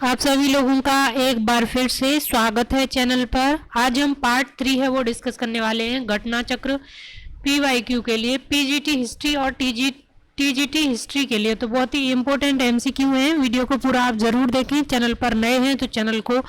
आप सभी लोगों का एक बार फिर से स्वागत है चैनल पर। आज हम पार्ट 3 है वो डिस्कस करने वाले हैं घटना चक्र पीवाईक्यू के लिए, पीजीटी हिस्ट्री और टीजीटी हिस्ट्री के लिए। तो बहुत ही इंपॉर्टेंट एमसीक्यू हैं। वीडियो को पूरा आप जरूर देखें। चैनल पर नए हैं तो चैनल को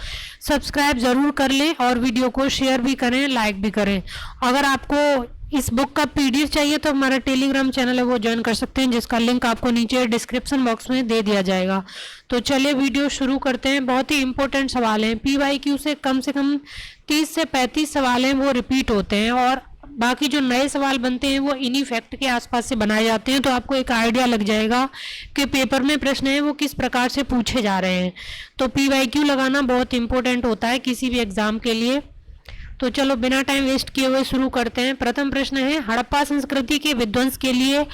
सब्सक्राइब जरूर कर लें और वीडियो को शेयर भी करें, लाइक भी करें। अगर आपको इस बुक का पीडीएफ चाहिए तो हमारा टेलीग्राम चैनल है वो ज्वाइन कर सकते हैं, जिसका लिंक आपको नीचे डिस्क्रिप्शन बॉक्स में दे दिया जाएगा। तो चलिए वीडियो शुरू करते हैं। बहुत ही इंपॉर्टेंट सवाल हैं। पीवाईक्यू से कम 30 से 35 सवाल हैं वो रिपीट होते हैं और बाकी जो नए सवाल बनते हैं वो इन्हीं फैक्ट के आसपास से बनाए जाते हैं। तो आपको एक आइडिया लग जाएगा कि पेपर में प्रश्न है वो किस प्रकार से पूछे जा रहे हैं। तो पीवाईक्यू लगाना बहुत इंपॉर्टेंट होता है किसी भी एग्जाम के लिए। तो चलो बिना टाइम वेस्ट किए हुए शुरू करते हैं। प्रथम प्रश्न है, हड़प्पा संस्कृति के विध्वंस के लिए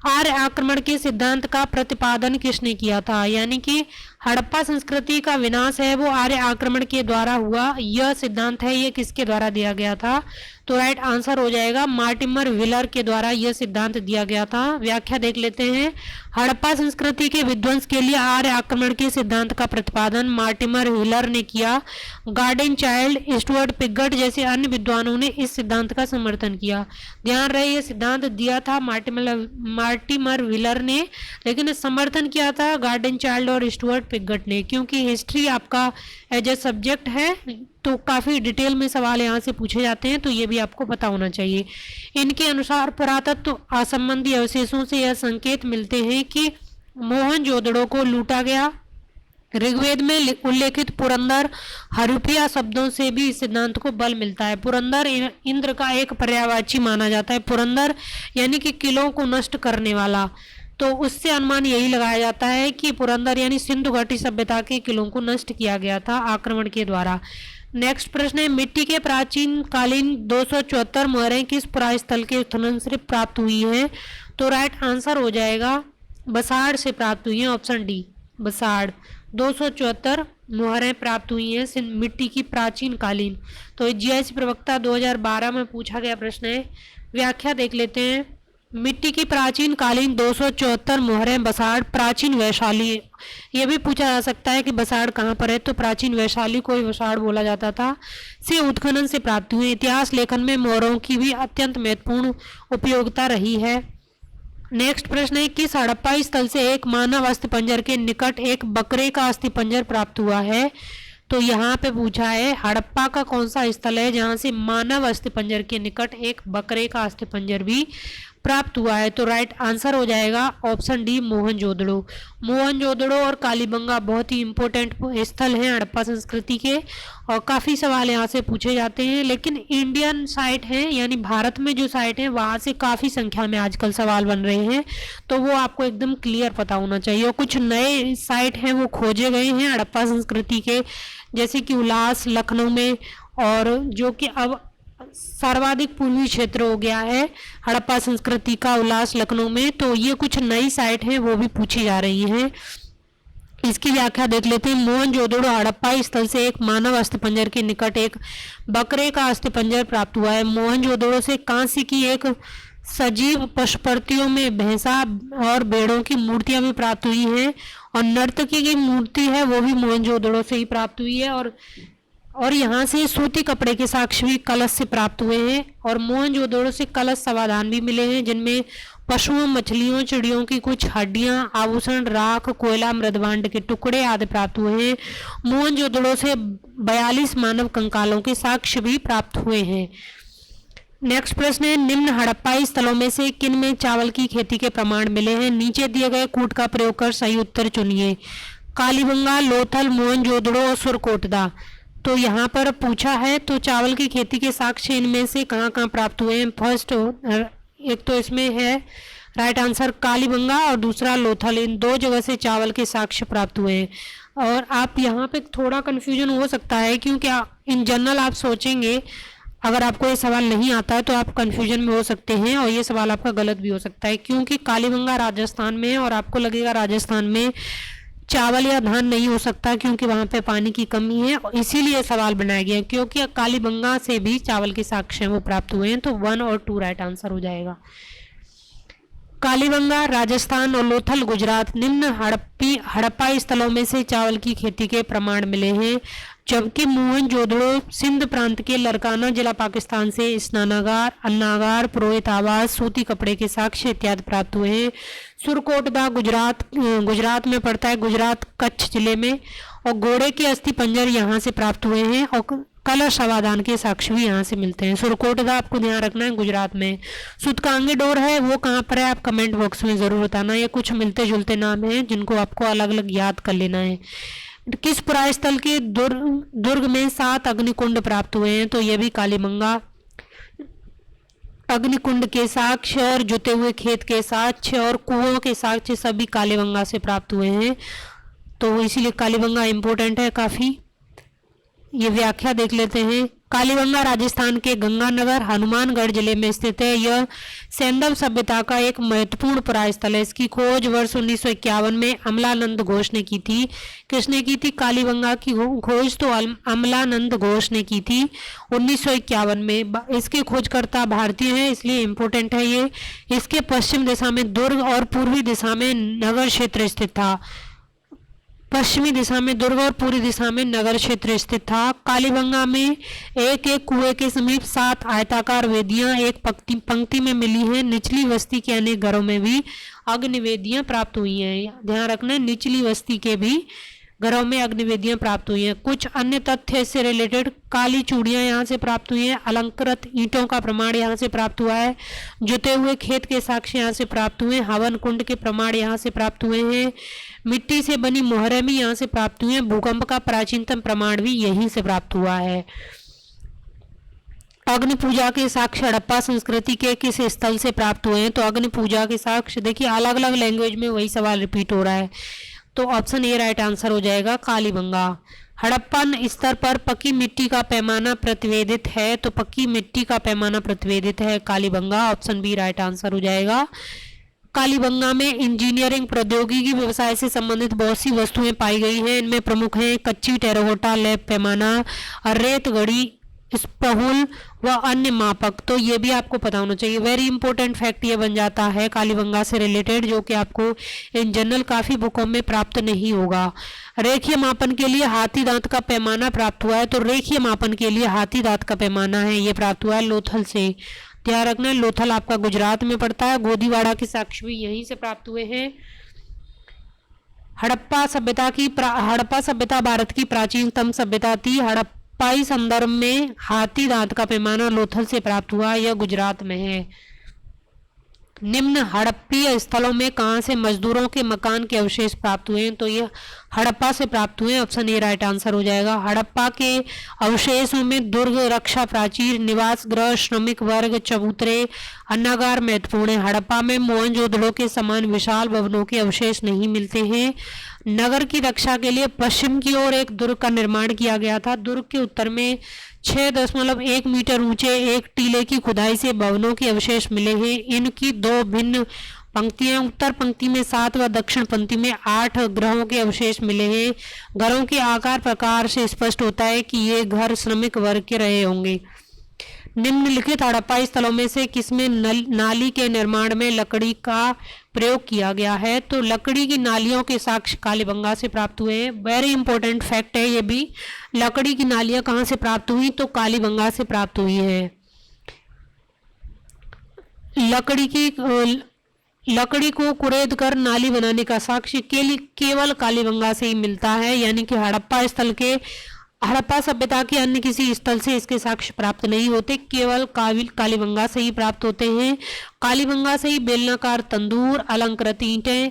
आर्य आक्रमण के सिद्धांत का प्रतिपादन किसने किया था? यानी कि हड़प्पा संस्कृति का विनाश है वो आर्य आक्रमण के द्वारा हुआ, यह सिद्धांत है ये किसके द्वारा दिया गया था? तो राइट आंसर हो जाएगा मार्टिमर व्हीलर के द्वारा यह सिद्धांत दिया गया था। व्याख्या देख लेते हैं। हड़प्पा संस्कृति के विध्वंस के लिए आर्य आक्रमण के सिद्धांत का प्रतिपादन मार्टिमर व्हीलर ने किया। गार्डन चाइल्ड, स्टुअर्ट पिगट जैसे अन्य विद्वानों ने इस सिद्धांत का समर्थन किया। ध्यान रहे यह सिद्धांत दिया था मार्टिमर व्हीलर ने, लेकिन समर्थन किया था गार्डन चाइल्ड और स्टुअर्ट पिगट ने। क्योंकि हिस्ट्री आपका एज ए सब्जेक्ट है तो काफ़ी डिटेल में सवाल यहाँ से पूछे जाते हैं, तो ये भी आपको पता होना चाहिए। इनके अनुसार पुरातत्व असंबंधी अवशेषों से यह संकेत मिलते हैं कि मोहनजोदड़ो को लूटा गया। ऋग्वेद में उल्लेखित पुरंदर हरुपिया शब्दों से भी इस सिद्धांत को बल मिलता है। पुरंदर इंद्र का एक पर्यायवाची माना जाता है। पुरंदर यानी कि किलों को नष्ट करने वाला, तो उससे अनुमान यही लगाया जाता है कि पुरंदर यानी सिंधु घाटी सभ्यता के किलों को नष्ट किया गया था आक्रमण के द्वारा। नेक्स्ट प्रश्न है, मिट्टी के प्राचीन कालीन 274 मोहरें किस पुरास्थल के उत्खनन से प्राप्त हुई हैं? तो राइट आंसर हो जाएगा बसाड़ से प्राप्त हुई है, ऑप्शन डी बसाड़। 274 मोहरें प्राप्त हुई हैं मिट्टी की प्राचीन कालीन। तो जीआईसी प्रवक्ता 2012 में पूछा गया प्रश्न है। व्याख्या देख लेते हैं। मिट्टी की प्राचीन कालीन 274 मोहरें बसाड़ प्राचीन वैशाली। ये भी पूछा जा सकता है कि बसाड़ कहाँ पर है, तो प्राचीन वैशाली को ही बसाड़ बोला जाता था, से उत्खनन से प्राप्त हुए। इतिहास लेखन में मोहरों की भी अत्यंत महत्वपूर्ण उपयोगिता रही है। नेक्स्ट प्रश्न है, किस हड़प्पा स्थल से एक मानव अस्थिपंजर के निकट एक बकरे का अस्थिपंजर प्राप्त हुआ है? तो यहाँ पे पूछा है हड़प्पा का कौन सा स्थल है जहाँ से मानव अस्थिपंजर के निकट एक बकरे का अस्थिपंजर भी प्राप्त हुआ है? तो राइट आंसर हो जाएगा ऑप्शन डी मोहनजोदड़ो। मोहनजोदड़ो और कालीबंगा बहुत ही इंपॉर्टेंट स्थल हैं हड़प्पा संस्कृति के और काफ़ी सवाल यहाँ से पूछे जाते हैं। लेकिन इंडियन साइट हैं यानी भारत में जो साइट है वहाँ से काफ़ी संख्या में आजकल सवाल बन रहे हैं, तो वो आपको एकदम क्लियर पता होना चाहिए। और कुछ नए साइट हैं वो खोजे गए हैं हड़प्पा संस्कृति के, जैसे कि उल्लास लखनऊ में, और जो कि अब सर्वाधिक पूर्वी क्षेत्र हो गया है हड़प्पा संस्कृति का उल्लास लखनऊ में। तो ये कुछ नई साइट हैं वो भी पूछी जा रही हैं। इसकी व्याख्या देख लेते हैं। मोहनजोदड़ो हड़प्पा स्थल से एक मानव अस्थिपंजर के निकट एक बकरे का अस्थिपंजर प्राप्त हुआ है। मोहनजोदड़ो से कांस्य की एक सजीव पशुपतियों में भैंसा और भेड़ों की मूर्तियां भी प्राप्त हुई हैं और नर्तकी की मूर्ति है वो भी मोहनजोदड़ो से ही प्राप्त हुई है। और यहाँ से सूती कपड़े के साक्ष्य भी कलश से प्राप्त हुए हैं और मोहनजोदड़ो से कलश समाधान भी मिले हैं, जिनमें पशुओं, मछलियों, चिड़ियों की कुछ हड्डियां, आभूषण, राख, कोयला, मृदभांड के टुकड़े आदि प्राप्त हुए हैं। मोहनजोदड़ो से 42 मानव कंकालों के साक्ष्य भी प्राप्त हुए हैं। नेक्स्ट प्रश्न है, निम्न हड़प्पाई स्थलों में से किन में चावल की खेती के प्रमाण मिले हैं? नीचे दिए गए कूट का प्रयोग कर सही उत्तर चुनिए। कालीबंगा, लोथल, मोहनजोदड़ो और सुरकोटदा। तो यहाँ पर पूछा है तो चावल की खेती के साक्ष्य इनमें से कहाँ कहाँ प्राप्त हुए हैं? फर्स्ट एक तो इसमें है राइट आंसर कालीबंगा और दूसरा लोथल, इन दो जगह से चावल के साक्ष्य प्राप्त हुए हैं। और आप यहाँ पे थोड़ा कन्फ्यूजन हो सकता है क्योंकि इन जनरल आप सोचेंगे, अगर आपको ये सवाल नहीं आता है तो आप कन्फ्यूजन में हो सकते हैं और ये सवाल आपका गलत भी हो सकता है, क्योंकि कालीबंगा राजस्थान में है और आपको लगेगा राजस्थान में चावल या धान नहीं हो सकता क्योंकि वहाँ पे पानी की कमी है, और इसीलिए सवाल बनाया गया क्योंकि कालीबंगा से भी चावल के साक्ष्य वो प्राप्त हुए हैं। तो 1 और 2 राइट आंसर हो जाएगा। कालीबंगा राजस्थान और लोथल गुजरात निम्न हड़प्पा स्थलों में से चावल की खेती के प्रमाण मिले हैं, जबकि मोहनजोदड़ो सिंध प्रांत के लरकाना जिला पाकिस्तान से स्नानागार, अन्नागार, पुरोहित आवास, सूती कपड़े के साक्ष्य इत्यादि प्राप्त हुए हैं। सुरकोटदा गुजरात में पड़ता है, गुजरात कच्छ जिले में, और घोड़े के अस्थि पंजर यहाँ से प्राप्त हुए हैं और कलश अवादान के साक्ष्य भी यहाँ से मिलते हैं। सुरकोटदा आपको ध्यान रखना है गुजरात में। सूतकांगे डोर है वो कहाँ पर है आप कमेंट बॉक्स में जरूर बताना। ये कुछ मिलते जुलते नाम हैं जिनको आपको अलग अलग याद कर लेना है। किस पुराय स्थल के दुर्ग में 7 अग्निकुंड प्राप्त हुए हैं? तो ये भी कालीबंगा। अग्निकुंड के साक्ष्य और जुते हुए खेत के साक्ष्य और कुओं के साक्ष्य सभी कालीबंगा से प्राप्त हुए हैं, तो इसीलिए कालीबंगा इंपॉर्टेंट है काफी। ये व्याख्या देख लेते हैं। कालीबंगा राजस्थान के गंगानगर हनुमानगढ़ जिले में स्थित है। यह सैंधव सभ्यता का एक महत्वपूर्ण पुराय स्थल है। इसकी खोज वर्ष 1951 में अमलानंद घोष ने की थी। किसने की थी? कालीबंगा की खोज तो अमलानंद घोष ने की थी 1951 में। इसके खोजकर्ता भारतीय हैं, इसलिए इम्पोर्टेंट है ये। इसके पश्चिम दिशा में दुर्ग और पूर्वी दिशा में नगर क्षेत्र स्थित था। पश्चिमी दिशा में दुर्ग और पूर्वी दिशा में नगर क्षेत्र स्थित था। कालीबंगा में एक एक कुएं के समीप 7 आयताकार वेदियां एक पंक्ति में मिली हैं। निचली बस्ती के अनेक घरों में भी अग्निवेदियां प्राप्त हुई हैं। ध्यान रखना, निचली बस्ती के भी घरों में अग्निवेदियां प्राप्त हुई हैं। कुछ अन्य तथ्य इससे रिलेटेड, काली चूड़ियां यहाँ से प्राप्त हुई हैं। अलंकृत ईंटों का प्रमाण यहाँ से प्राप्त हुआ है। जुते हुए खेत के साक्ष्य यहाँ से प्राप्त हुए। हवन कुंड के प्रमाण यहाँ से प्राप्त हुए हैं। मिट्टी से बनी मोहरें भी यहाँ से प्राप्त हुई हैं। भूकंप का प्राचीनतम प्रमाण भी यहीं से प्राप्त हुआ है। अग्नि पूजा के साक्ष्य हड़प्पा संस्कृति के किस स्थल से प्राप्त हुए हैं? तो अग्नि पूजा के साक्ष्य, देखिए अलग अलग लैंग्वेज में वही सवाल रिपीट हो रहा है, तो ऑप्शन ए राइट आंसर हो जाएगा कालीबंगा। हड़प्पन स्तर पर पक्की मिट्टी का पैमाना प्रतिवेदित है, तो पक्की मिट्टी का पैमाना प्रतिवेदित है Kalibangan, option B right answer हो जाएगा। कालीबंगा में इंजीनियरिंग प्रौद्योगिकी व्यवसाय से संबंधित बहुत सी वस्तुएं पाई गई हैं। इनमें प्रमुख हैं कच्ची टेराकोटा लैब पैमाना, रेत घड़ी, स्पहुल व अन्य मापक। तो ये भी आपको पता होना चाहिए। वेरी इंपॉर्टेंट फैक्ट ये बन जाता है कालीबंगा से रिलेटेड, जो कि आपको इन जनरल काफी बुकों में प्राप्त नहीं होगा। रेखीय मापन के लिए हाथी दांत का पैमाना प्राप्त हुआ है, तो रेखीय मापन के लिए हाथी दांत का पैमाना है ये प्राप्त हुआ है लोथल से। ध्यान रखना, लोथल आपका गुजरात में पड़ता है। गोदीवाड़ा के साक्ष्य भी यहीं से प्राप्त हुए हैं। हड़प्पा सभ्यता भारत की प्राचीनतम सभ्यता थी। हड़प्पाई संदर्भ में हाथी दांत का पैमाना लोथल से प्राप्त हुआ, यह गुजरात में है। निम्न हड़प्पीय स्थलों में कहां से मजदूरों के मकान के अवशेष प्राप्त हुए हैं? तो ये हड़प्पा से प्राप्त हुए, ऑप्शन ए राइट आंसर हो जाएगा। हड़प्पा के अवशेषों में दुर्ग, रक्षा प्राचीर, निवास गृह, श्रमिक वर्ग, चबूतरे, अन्नागार महत्वपूर्ण है। हड़प्पा में मोहनजोदड़ो के समान विशाल भवनों के अवशेष नहीं मिलते हैं। नगर की रक्षा के लिए पश्चिम की ओर एक दुर्ग का निर्माण किया गया था। दुर्ग के उत्तर में 6.1 मीटर ऊंचे एक टीले की खुदाई से भवनों के अवशेष मिले हैं। इनकी 2 भिन्न पंक्तियां, उत्तर पंक्ति में 7 व दक्षिण पंक्ति में 8 ग्रहों के अवशेष मिले हैं। घरों के आकार प्रकार से स्पष्ट होता है कि ये घर श्रमिक वर्ग के रहे होंगे। निम्नलिखित हड़प्पा स्थलों में से किसमें नाली के निर्माण में लकड़ी का प्रयोग किया गया है? तो लकड़ी की नालियों के साक्ष्य कालीबंगा से प्राप्त हुए हैं। वेरी इंपॉर्टेंट फैक्ट है ये भी। लकड़ी की नालियां कहां से प्राप्त हुई? तो कालीबंगा से प्राप्त हुई है। लकड़ी को कुरेद कर नाली बनाने का साक्ष्य केवल कालीबंगा से ही मिलता है, यानी कि हड़प्पा सभ्यता के अन्य किसी स्थल से इसके साक्ष्य प्राप्त नहीं होते, केवल कालीबंगा से ही प्राप्त होते हैं। कालीबंगा से ही बेलनाकार तंदूर, अलंकृत ईंटें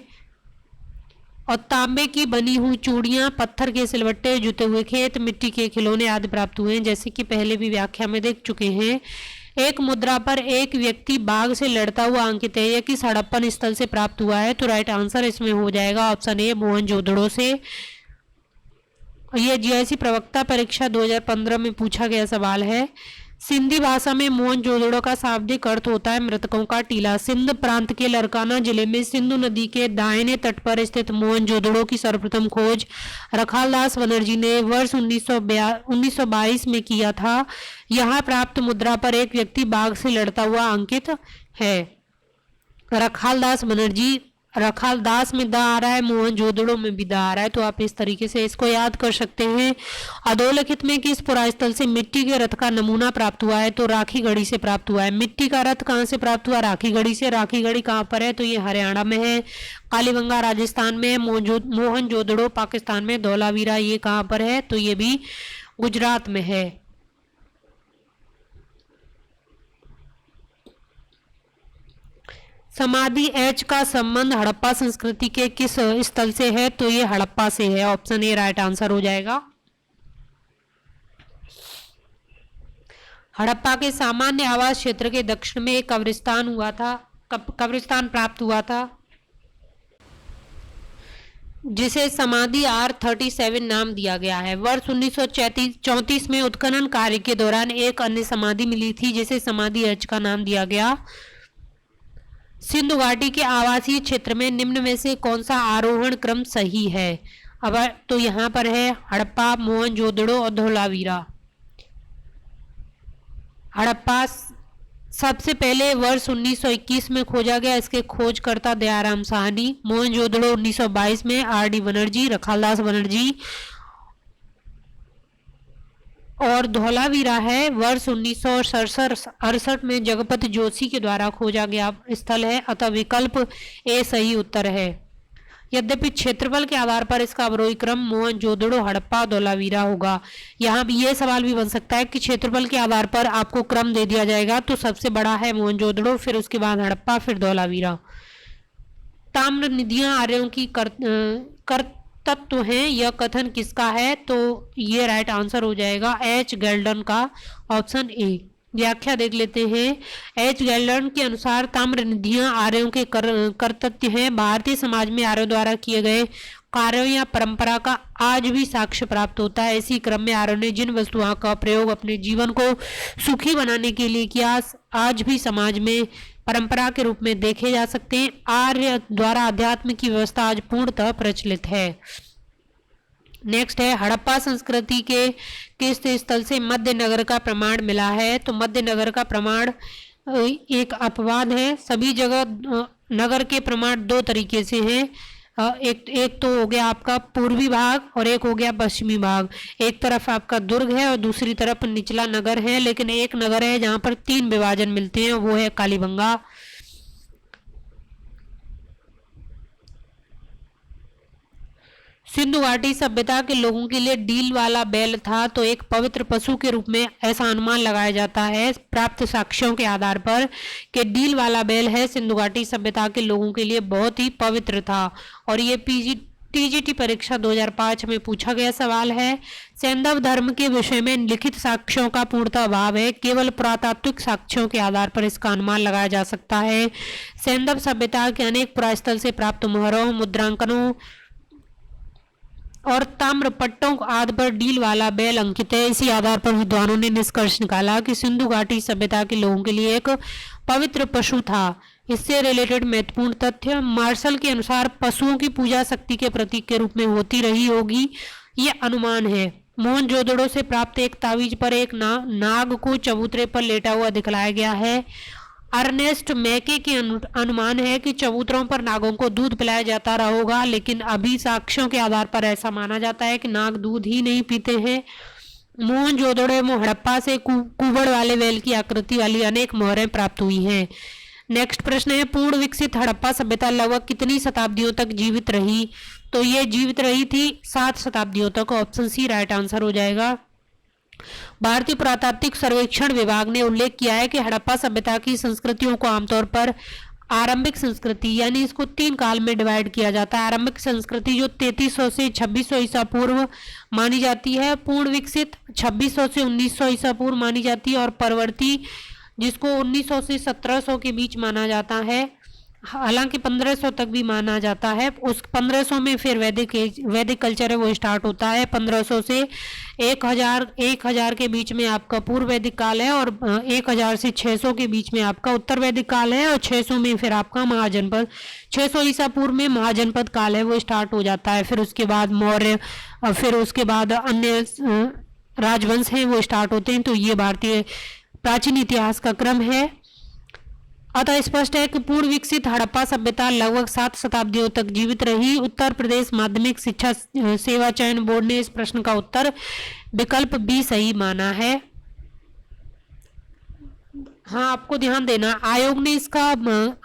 और तांबे की बनी हुई चूड़ियां, पत्थर के सिलवट्टे, जुते हुए खेत, मिट्टी के खिलौने आदि प्राप्त हुए हैं, जैसे कि पहले भी व्याख्या में देख चुके हैं। एक मुद्रा पर एक व्यक्ति बाघ से लड़ता हुआ अंकित है, यह किस हड़प्पन स्थल से प्राप्त हुआ है? तो राइट आंसर इसमें हो जाएगा ऑप्शन ए मोहनजोदड़ो से। यह जीआईसी प्रवक्ता परीक्षा 2015 में पूछा गया सवाल है। सिंधी भाषा में मोहनजोदड़ो का शाब्दिक अर्थ होता है मृतकों का टीला। सिंध प्रांत के लरकाना जिले में सिंधु नदी के दाहिने तट पर स्थित मोहनजोदड़ो की सर्वप्रथम खोज रखालदास बनर्जी ने वर्ष 1922 में किया था। यहाँ प्राप्त मुद्रा पर एक व्यक्ति बाघ से लड़ता हुआ अंकित है। रखालदास बनर्जी, रखालदास में द आ रहा है, मोहनजोदड़ो में भी द आ रहा है, तो आप इस तरीके से इसको याद कर सकते हैं। अधोलिखित में किस पुरास्थल से मिट्टी के रथ का नमूना प्राप्त हुआ है, तो राखीगढ़ी से प्राप्त हुआ है। मिट्टी का रथ कहाँ से प्राप्त हुआ, राखीगढ़ी से। राखीगढ़ी कहाँ पर है, तो ये हरियाणा में है। कालीबंगा राजस्थान में है। मोहनजोदड़ो पाकिस्तान में। धौलावीरा ये कहाँ पर है, तो ये भी गुजरात में है। समाधि एच का संबंध हड़प्पा संस्कृति के किस स्थल से है, तो ये हड़प्पा से है। ऑप्शन ए राइट आंसर हो जाएगा। हड़प्पा के सामान्य आवास क्षेत्र के दक्षिण में एक कब्रिस्तान हुआ था, कब्रिस्तान प्राप्त हुआ था, जिसे समाधि R37 नाम दिया गया है। वर्ष 1934 में उत्खनन कार्य के दौरान एक अन्य समाधि मिली थी, जिसे समाधि एच का नाम दिया गया। सिंधु घाटी के आवासीय क्षेत्र में निम्न में से कौन सा आरोहण क्रम सही है। अब तो यहाँ पर है हड़प्पा, मोहनजोदड़ो और धौलावीरा। हड़प्पा सबसे पहले वर्ष 1921 में खोजा गया, इसके खोजकर्ता दयाराम साहनी। मोहनजोदड़ो 1922 में R.D. बनर्जी, रखालदास बनर्जी। और धौलावीरा है वर्ष 1968 में जगपति जोशी के द्वारा खोजा गया स्थल है, अतः विकल्प ए सही उत्तर है। यद्यपि क्षेत्रफल के आधार पर इसका अवरोही क्रम मोहनजोदड़ो, हड़प्पा, धौलावीरा होगा। यहाँ भी ये सवाल भी बन सकता है कि क्षेत्रफल के आधार पर आपको क्रम दे दिया जाएगा, तो सबसे बड़ा है मोहनजोदड़ो, फिर उसके बाद हड़प्पा, फिर धौलावीरा। ताम्र निधियां आर्यों की तत्व हैं, यह कथन किसका है, तो ये राइट आंसर हो जाएगा एच गैल्डन का, ऑप्शन ए। व्याख्या देख लेते हैं। एच गैल्डन के अनुसार ताम्र निधियां आर्यों के कर्तव्य हैं। भारतीय समाज में आर्यों द्वारा किए गए कार्यों या परंपरा का आज भी साक्ष्य प्राप्त होता है। इसी क्रम में आर्यों ने जिन वस्तुओं का प्रयोग अपने जीवन को सुखी बनाने के लिए किया, आज भी समाज में परंपरा के रूप में देखे जा सकते हैं। आर्य द्वारा अध्यात्म की व्यवस्था आज पूर्णतः प्रचलित है। नेक्स्ट है हड़प्पा संस्कृति के किस स्थल से मध्य नगर का प्रमाण मिला है, तो मध्य नगर का प्रमाण एक अपवाद है। सभी जगह नगर के प्रमाण दो तरीके से हैं। एक तो हो गया आपका पूर्वी भाग और एक हो गया पश्चिमी भाग। एक तरफ आपका दुर्ग है और दूसरी तरफ निचला नगर है, लेकिन एक नगर है जहां पर 3 विभाजन मिलते हैं, वो है कालीबंगा। सिंधु घाटी सभ्यता के लोगों के लिए डील वाला बैल था, तो एक पवित्र पशु के रूप में ऐसा अनुमान लगाया जाता है प्राप्त साक्ष्यों के आधार पर कि डील वाला बैल है सिंधु घाटी सभ्यता के लोगों के लिए बहुत ही पवित्र था। और ये टीजीटी परीक्षा 2005 में पूछा गया सवाल है। सैंधव धर्म के विषय में लिखित साक्ष्यों का पूर्णतः अभाव है, केवल पुरातात्विक साक्ष्यों के आधार पर इसका अनुमान लगाया जा सकता है। सैंधव सभ्यता के अनेक पुरास्थल से प्राप्त मोहरों, मुद्रांकनों और ताम्रपट्टों आदि पर डील वाला बैल अंकित है। इसी आधार पर विद्वानों ने निष्कर्ष निकाला कि सिंधु घाटी सभ्यता के लोगों के लिए एक पवित्र पशु था। इससे रिलेटेड महत्वपूर्ण तथ्य, मार्शल के अनुसार पशुओं की पूजा शक्ति के प्रतीक के रूप में होती रही होगी, ये अनुमान है। मोहनजोदड़ो से प्राप्त एक तावीज पर एक नाग को चबूतरे पर लेटा हुआ दिखलाया गया है। अर्नेस्ट मैके के अनुमान है कि चबूतरों पर नागों को दूध पिलाया जाता रहा होगा, लेकिन अभी साक्ष्यों के आधार पर ऐसा माना जाता है कि नाग दूध ही नहीं पीते हैं। मोहनजोदड़ो में हड़प्पा से कुबड़ वाले बैल की आकृति वाली अनेक मोहरें प्राप्त हुई हैं। नेक्स्ट प्रश्न है पूर्ण विकसित हड़प्पा सभ्यता लगभग कितनी शताब्दियों तक जीवित रही, तो ये जीवित रही थी 7 शताब्दियों तक। ऑप्शन सी राइट आंसर हो जाएगा। भारतीय पुरातात्विक सर्वेक्षण विभाग ने उल्लेख किया है कि हड़प्पा सभ्यता की संस्कृतियों को आमतौर पर आरंभिक संस्कृति यानी इसको 3 काल में डिवाइड किया जाता है। आरंभिक संस्कृति जो 3300 से 2600 ईसा पूर्व मानी जाती है, पूर्ण विकसित 2600 से 1900 ईसा पूर्व मानी जाती है, और परवर्ती जिसको 1900 से 1700 के बीच माना जाता है, हालांकि 1500 तक भी माना जाता है। उस 1500 में फिर वैदिक कल्चर है वो स्टार्ट होता है। 1500 से 1000 के बीच में आपका पूर्व वैदिक काल है, और 1000 से 600 के बीच में आपका उत्तर वैदिक काल है, और 600 में फिर आपका महाजनपद 600 ईसा पूर्व में महाजनपद काल है वो स्टार्ट हो जाता है। फिर उसके बाद मौर्य, फिर उसके बाद अन्य राजवंश हैं वो स्टार्ट होते हैं। तो ये भारतीय प्राचीन इतिहास का क्रम है। अतः स्पष्ट है कि पूर्व विकसित हड़प्पा सभ्यता लगभग 7 शताब्दियों तक जीवित रही। उत्तर प्रदेश माध्यमिक शिक्षा सेवा चयन बोर्ड ने इस प्रश्न का उत्तर विकल्प बी सही माना है। हाँ, आपको ध्यान देना, आयोग ने इसका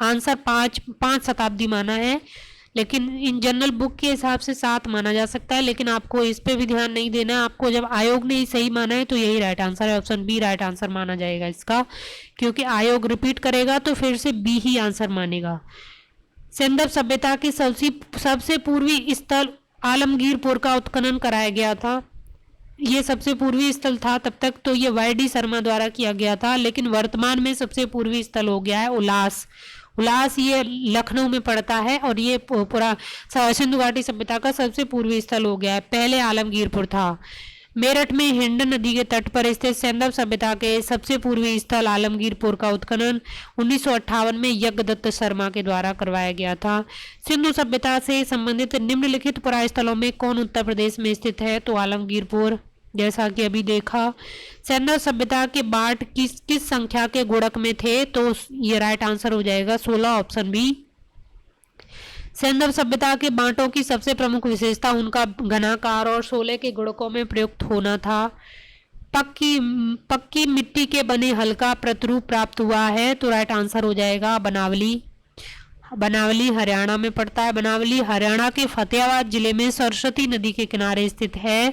आंसर 5 शताब्दी माना है, लेकिन इन जनरल बुक के हिसाब से 7 माना जा सकता है, लेकिन आपको इस पे भी ध्यान नहीं देना है। आपको जब आयोग ने ही सही माना है तो यही राइट आंसर है, ऑप्शन बी राइट आंसर माना जाएगा इसका, क्योंकि आयोग रिपीट करेगा तो फिर से बी ही आंसर मानेगा। सिंधु सभ्यता के सबसे पूर्वी स्थल आलमगीरपुर का उत्खनन कराया गया था। ये सबसे पूर्वी स्थल था तब तक तो ये वाई.डी. शर्मा द्वारा किया गया था, लेकिन वर्तमान में सबसे पूर्वी स्थल हो गया है उल्लास। उल्लास ये लखनऊ में पड़ता है और ये पूरा सिंधु घाटी सभ्यता का सबसे पूर्वी स्थल हो गया है। पहले आलमगीरपुर था। मेरठ में हिंडन नदी के तट पर स्थित सिंधु सभ्यता के सबसे पूर्वी स्थल आलमगीरपुर का उत्खनन 1958 में यज्ञदत्त शर्मा के द्वारा करवाया गया था। सिंधु सभ्यता से संबंधित निम्नलिखित पुरा स्थलों में कौन उत्तर प्रदेश में स्थित है? तो आलमगीरपुर, जैसा कि अभी देखा। सिंधु सभ्यता के बाट किस संख्या के गुणक में थे? तो ये राइट आंसर हो जाएगा 16, ऑप्शन बी। सिंधु सभ्यता के बांटों की सबसे प्रमुख विशेषता उनका घनाकार और 16 के गुणकों में प्रयुक्त होना था। पक्की मिट्टी के बने हल्का प्रतिरूप प्राप्त हुआ है, तो राइट आंसर हो जाएगा बनावली। बनावली हरियाणा में पड़ता है। बनावली हरियाणा के फतेहाबाद जिले में सरस्वती नदी के किनारे स्थित है।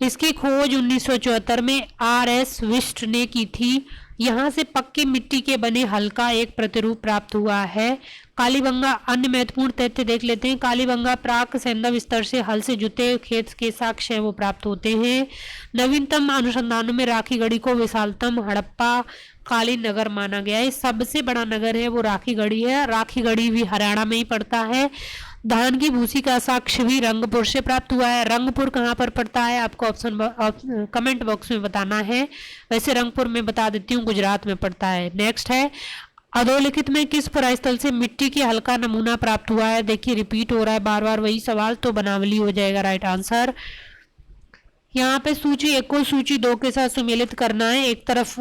इसकी खोज 1974 में R.S. विष्ट ने की थी। यहाँ से पक्की मिट्टी के बने हल्का एक प्रतिरूप प्राप्त हुआ है। कालीबंगा, अन्य महत्वपूर्ण तथ्य देख लेते हैं। कालीबंगा प्राक सिंधु स्तर से हल से जुते खेत के साक्ष्य वो प्राप्त होते हैं। नवीनतम अनुसंधानों में राखीगढ़ी को विशालतम हड़प्पा कालीन नगर माना गया है। सबसे बड़ा नगर है वो राखीगढ़ी है। राखीगढ़ी भी हरियाणा में ही पड़ता है। धान की भूसी का साक्ष्य भी रंगपुर से प्राप्त हुआ है। रंगपुर कहाँ पर पड़ता है? आपको ऑप्शन कमेंट बॉक्स में बताना है। वैसे रंगपुर में बता देती हूँ, गुजरात में पड़ता है। नेक्स्ट है, अधोलिखित में किस पुरास्थल से मिट्टी की हल्का नमूना प्राप्त हुआ है? देखिए रिपीट हो रहा है बार बार वही सवाल, तो बनावली हो जाएगा राइट आंसर। यहाँ पे सूची 1 को सूची 2 के साथ सुमेलित करना है। एक तरफ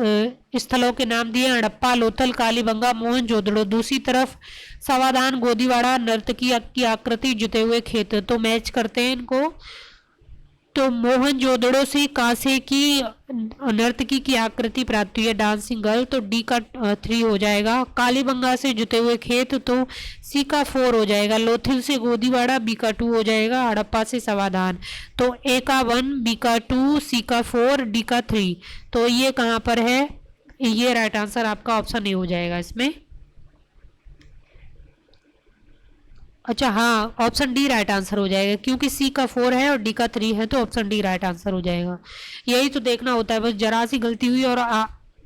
स्थलों के नाम दिए हड़प्पा, लोथल, कालीबंगा, मोहनजोदड़ो, दूसरी तरफ सावधान, गोदीवाड़ा, नर्तकी की आकृति, जुते हुए खेत। तो मैच करते हैं इनको। तो मोहनजोदड़ो से कांसे की नर्तकी की आकृति प्राप्त हुई है, डांसिंग गर्ल, तो डी का 3 हो जाएगा। कालीबंगा से जुते हुए खेत, तो सी का 4 हो जाएगा। लोथिल से गोदीवाड़ा, बी का 2 हो जाएगा। हड़प्पा से समाधान, तो ए का 1, बी का 2, सी का 4, डी का 3। तो ये कहाँ पर है? ये राइट आंसर आपका ऑप्शन ए हो जाएगा इसमें। अच्छा हाँ, ऑप्शन डी राइट आंसर हो जाएगा, क्योंकि सी का 4 है और डी का 3 है, तो ऑप्शन डी राइट आंसर हो जाएगा। यही तो देखना होता है, बस जरा सी गलती हुई और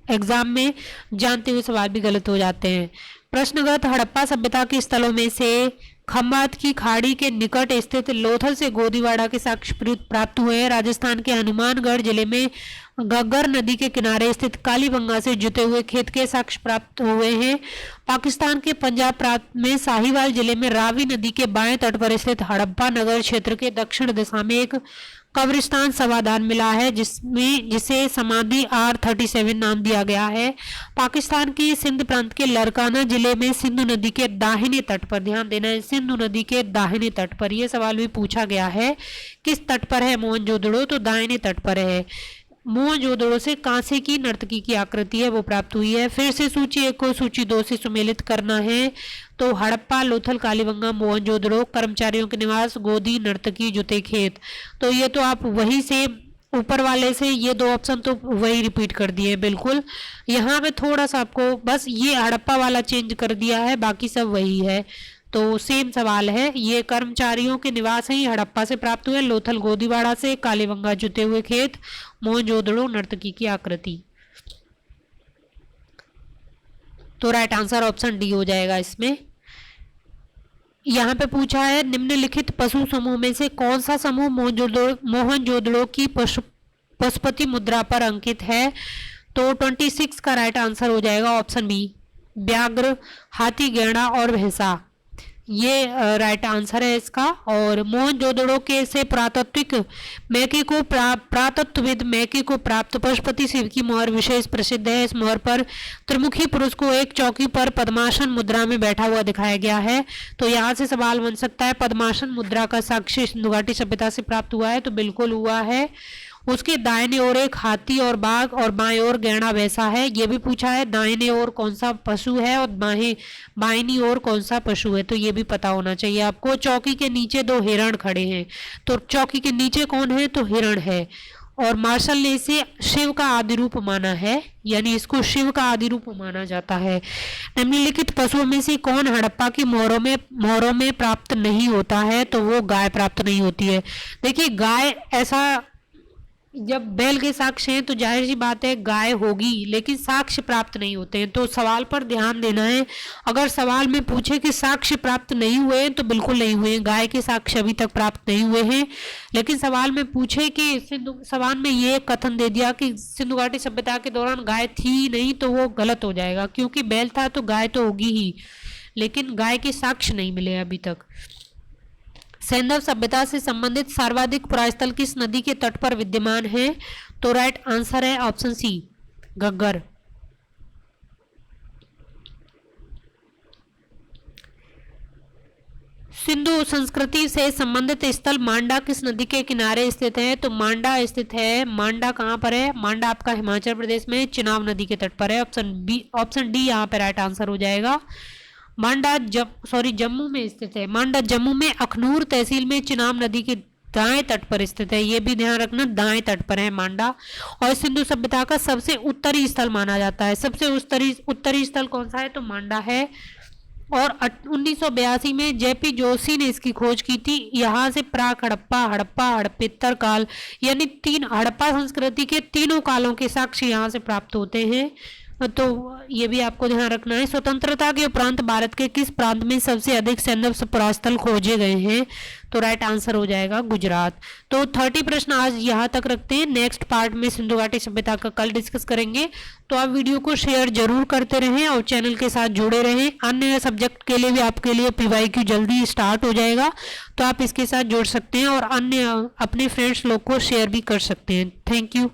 एग्जाम में जानते हुए सवाल भी गलत हो जाते हैं। प्रश्नगत हड़प्पा सभ्यता के स्थलों में से खंबात की खाड़ी के निकट स्थित लोथल से गोदीवाड़ा के साक्ष्य प्राप्त हुए हैं। राजस्थान के हनुमानगढ़ जिले में घग्गर नदी के किनारे स्थित कालीबंगा से जुते हुए खेत के साक्ष्य प्राप्त हुए हैं। पाकिस्तान के पंजाब प्रांत में साहिवाल जिले में रावी नदी के बाएं तट पर स्थित हड़प्पा नगर क्षेत्र के दक्षिण दिशा में एक कब्रिस्तान समाधान मिला है, जिसे समाधि R37 नाम दिया गया है। पाकिस्तान के सिंध प्रांत के लरकाना जिले में सिंधु नदी के दाहिने तट पर, ध्यान देना है, सिंधु नदी के दाहिने तट पर, यह सवाल भी पूछा गया है। किस तट पर है मोहनजोदड़ो? तो दाहिने तट पर है। मोहनजोदड़ो से कांसे की नर्तकी की आकृति है वो प्राप्त हुई है। फिर से सूची 1 को सूची 2 से सुमेलित करना है। तो हड़प्पा, लोथल, कालीबंगा, मोहनजोदड़ो, कर्मचारियों के निवास, गोदी, नर्तकी, जुते खेत। तो ये तो आप वही से ऊपर वाले से ये 2 ऑप्शन तो वही रिपीट कर दिए बिल्कुल। यहाँ पे थोड़ा सा आपको बस ये हड़प्पा वाला चेंज कर दिया है, बाकी सब वही है। तो सेम सवाल है। ये कर्मचारियों के निवास हैं, हड़प्पा से प्राप्त हुए। लोथल गोदीवाड़ा से, कालीबंगा जुते हुए खेत, मोहनजोदड़ो नर्तकी की आकृति। तो राइट आंसर ऑप्शन डी हो जाएगा इसमें। यहाँ पे पूछा है निम्नलिखित पशु समूह में से कौन सा समूह मोहनजोदड़ो की पशुपति मुद्रा पर अंकित है? तो 26 का राइट आंसर हो जाएगा ऑप्शन बी, व्याघ्र, हाथी, गैंडा और भैंसा। ये राइट आंसर है इसका। और मोहनजोदड़ो के से पुरातात्विक मैके को पुरातत्वविद मैके को प्राप्त पशुपति शिव की मोहर विशेष प्रसिद्ध है। इस मोहर पर त्रिमुखी पुरुष को एक चौकी पर पद्मासन मुद्रा में बैठा हुआ दिखाया गया है। तो यहाँ से सवाल बन सकता है, पद्मासन मुद्रा का साक्ष्य सिंधु घाटी सभ्यता से प्राप्त हुआ है, तो बिल्कुल हुआ है। उसके दाहिने ओर एक हाथी और बाघ और बाएं ओर गैंडा भैंसा है, ये भी पूछा है। दाहिने ओर कौन सा पशु है और बाईनी ओर कौन सा पशु है, तो ये भी पता होना चाहिए आपको। चौकी के नीचे 2 हिरण खड़े हैं, तो चौकी के नीचे कौन है, तो हिरण है। और मार्शल ने इसे शिव का आदि रूप माना है, यानी इसको शिव का आदि रूप माना जाता है। निम्नलिखित पशुओं में से कौन हड़प्पा की मोहरों में प्राप्त नहीं होता है, तो वो गाय प्राप्त नहीं होती है। देखिए गाय, ऐसा जब बैल के साक्ष्य हैं तो जाहिर सी बात है गाय होगी, लेकिन साक्ष्य प्राप्त नहीं होते हैं, तो सवाल पर ध्यान देना है। अगर सवाल में पूछे कि साक्ष्य प्राप्त नहीं हुए हैं तो बिल्कुल नहीं हुए हैं, गाय के साक्ष्य अभी तक प्राप्त नहीं हुए हैं। लेकिन सवाल में पूछे कि सवाल में ये कथन दे दिया कि सिंधु घाटी सभ्यता के दौरान गाय थी नहीं, तो वो गलत हो जाएगा, क्योंकि बैल था तो गाय तो होगी ही, लेकिन गाय के साक्ष्य नहीं मिले अभी तक। सैंधव सभ्यता से संबंधित सर्वाधिक पुरास्थल किस नदी के तट पर विद्यमान है, तो राइट आंसर है ऑप्शन सी, घग्गर। सिंधु संस्कृति से संबंधित स्थल मांडा किस नदी के किनारे स्थित है, तो मांडा स्थित है, मांडा कहाँ पर है, मांडा आपका हिमाचल प्रदेश में चिनाब नदी के तट पर है। ऑप्शन डी यहाँ पे राइट आंसर हो जाएगा। मांडा जम्मू में स्थित है, मांडा जम्मू में अखनूर तहसील में चिनाब नदी के दाएं तट पर स्थित है, ये भी ध्यान रखना, दाएं तट पर है मांडा। और सिंधु सभ्यता का सबसे उत्तरी स्थल माना जाता है, सबसे उत्तरी स्थल कौन सा है, तो मांडा है। और 1982 में जेपी जोशी ने इसकी खोज की थी। यहाँ से प्राक हड़प्पा, हड़प्पेतर काल, यानी 3 हड़प्पा संस्कृति के तीनों कालों के साक्ष्य यहाँ से प्राप्त होते हैं, तो ये भी आपको ध्यान रखना है। स्वतंत्रता के उपरांत भारत के किस प्रांत में सबसे अधिक सैंधव पुरास्थल खोजे गए हैं, तो राइट आंसर हो जाएगा गुजरात। तो 30 प्रश्न आज यहाँ तक रखते हैं, नेक्स्ट पार्ट में सिंधु घाटी सभ्यता का कल डिस्कस करेंगे। तो आप वीडियो को शेयर जरूर करते रहें और चैनल के साथ जुड़े रहें। अन्य सब्जेक्ट के लिए भी आपके लिए PYQ जल्दी स्टार्ट हो जाएगा, तो आप इसके साथ जुड़ सकते हैं और अन्य अपने फ्रेंड्स लोग को शेयर भी कर सकते हैं। Thank you.